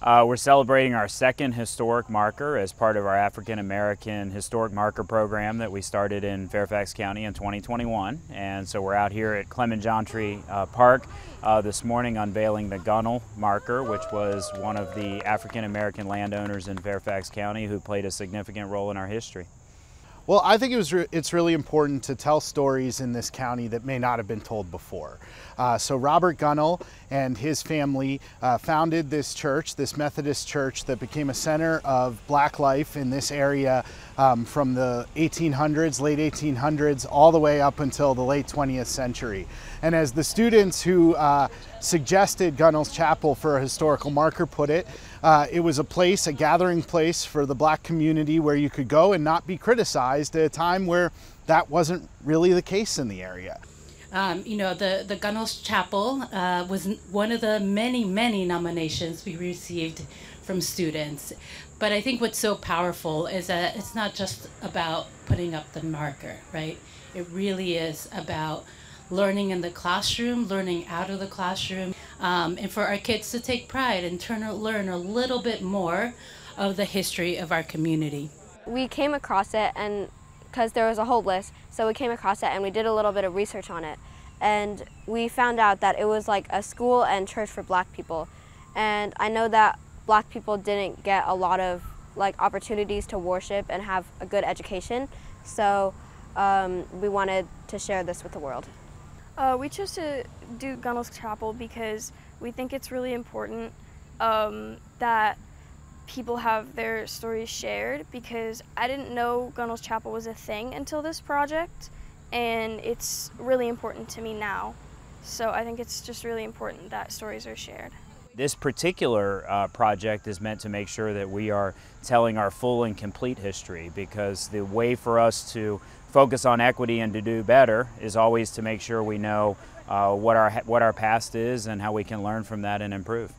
We're celebrating our second historic marker as part of our African American Historic Marker program that we started in Fairfax County in 2021. And so we're out here at Clemyjontri Park this morning unveiling the Gunnell marker, which was one of the African American landowners in Fairfax County who played a significant role in our history. Well, I think it's really important to tell stories in this county that may not have been told before. So Robert Gunnell and his family founded this church, this Methodist church that became a center of black life in this area from the 1800s, late 1800s, all the way up until the late 20th century. And as the students who suggested Gunnell's Chapel for a historical marker put it, it was a place, a gathering place for the black community where you could go and not be criticized at a time where that wasn't really the case in the area. You know, the Gunnell's Chapel was one of the many nominations we received from students. But I think what's so powerful is that it's not just about putting up the marker, right? It really is about learning in the classroom, learning out of the classroom, and for our kids to take pride and learn a little bit more of the history of our community. We came across it, and because there was a whole list, so we came across it and we did a little bit of research on it. And we found out that it was like a school and church for black people. And I know that black people didn't get a lot of opportunities to worship and have a good education, so we wanted to share this with the world. We chose to do Gunnell's Chapel because we think it's really important that people have their stories shared, because I didn't know Gunnell's Chapel was a thing until this project, and it's really important to me now. So I think it's just really important that stories are shared. This particular project is meant to make sure that we are telling our full and complete history, because the way for us to focus on equity and to do better is always to make sure we know what our past is and how we can learn from that and improve.